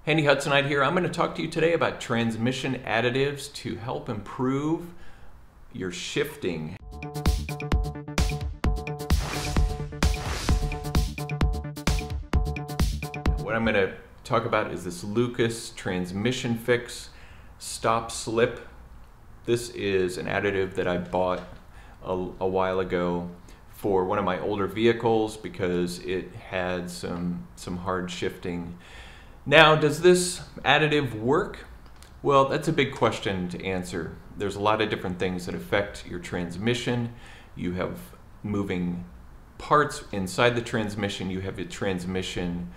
Handy Hudsonite here. I'm going to talk to you today about transmission additives to help improve your shifting. What I'm going to talk about is this Lucas Transmission Fix Stop Slip. This is an additive that I bought a while ago for one of my older vehicles because it had some hard shifting. Now, does this additive work? Well, that's a big question to answer. There's a lot of different things that affect your transmission. You have moving parts inside the transmission. You have the transmission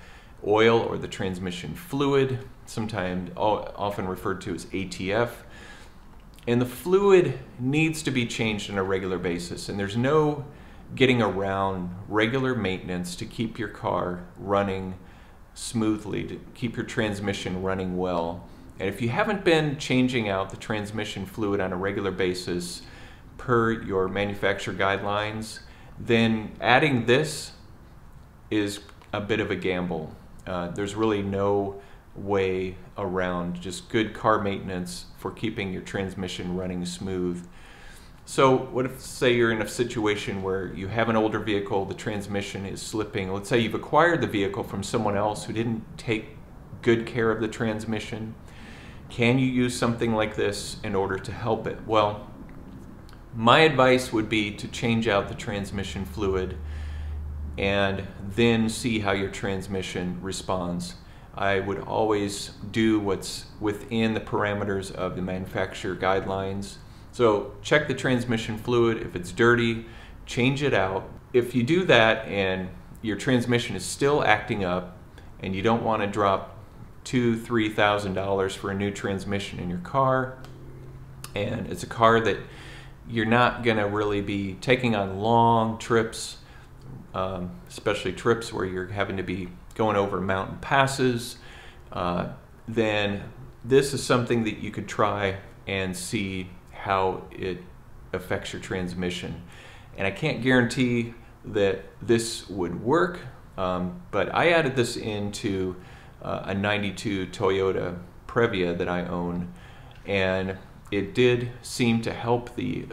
oil or the transmission fluid, sometimes often referred to as ATF. And the fluid needs to be changed on a regular basis, and there's no getting around regular maintenance to keep your car running smoothly, to keep your transmission running well. And if you haven't been changing out the transmission fluid on a regular basis per your manufacturer guidelines, then adding this is a bit of a gamble. There's really no way around just good car maintenance for keeping your transmission running smooth. So what if, say, you're in a situation where you have an older vehicle, the transmission is slipping. Let's say you've acquired the vehicle from someone else who didn't take good care of the transmission. Can you use something like this in order to help it? Well, my advice would be to change out the transmission fluid and then see how your transmission responds. I would always do what's within the parameters of the manufacturer guidelines. So check the transmission fluid. If it's dirty, change it out. If you do that and your transmission is still acting up and you don't want to drop $2,000–3,000 for a new transmission in your car, and it's a car that you're not going to really be taking on long trips, especially trips where you're having to be going over mountain passes, then this is something that you could try and see how it affects your transmission. And I can't guarantee that this would work, but I added this into a 92 Toyota Previa that I own, and it did seem to help the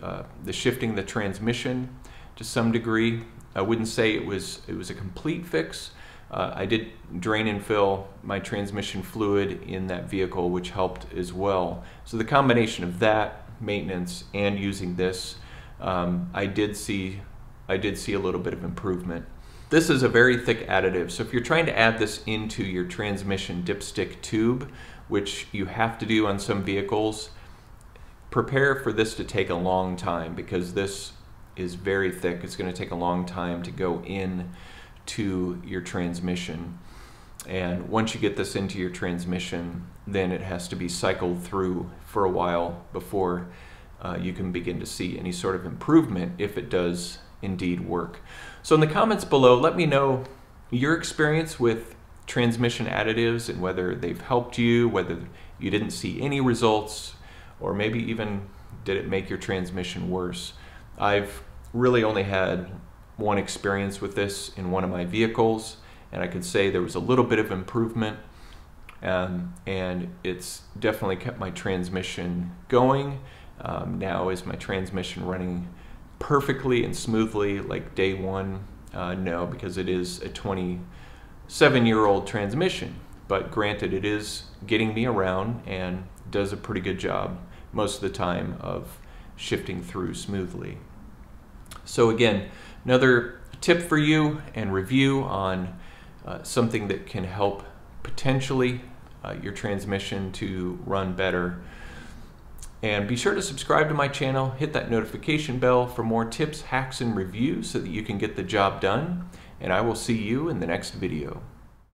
shifting the transmission to some degree. I wouldn't say it was a complete fix. I did drain and fill my transmission fluid in that vehicle, which helped as well. So the combination of that maintenance and using this, I did see a little bit of improvement. This is a very thick additive, so if you're trying to add this into your transmission dipstick tube, which you have to do on some vehicles, prepare for this to take a long time because this is very thick. It's going to take a long time to go in to your transmission, and once you get this into your transmission, then it has to be cycled through for a while before you can begin to see any sort of improvement if it does indeed work. So in the comments below, let me know your experience with transmission additives and whether they've helped you, whether you didn't see any results, or maybe even did it make your transmission worse. I've really only had one experience with this in one of my vehicles, and I could say there was a little bit of improvement, and it's definitely kept my transmission going. Now is my transmission running perfectly and smoothly like day one? No, because it is a 27-year-old transmission, but granted, it is getting me around and does a pretty good job most of the time of shifting through smoothly. So again, another tip for you and review on something that can help potentially your transmission to run better. And be sure to subscribe to my channel, hit that notification bell for more tips, hacks, and reviews so that you can get the job done. And I will see you in the next video.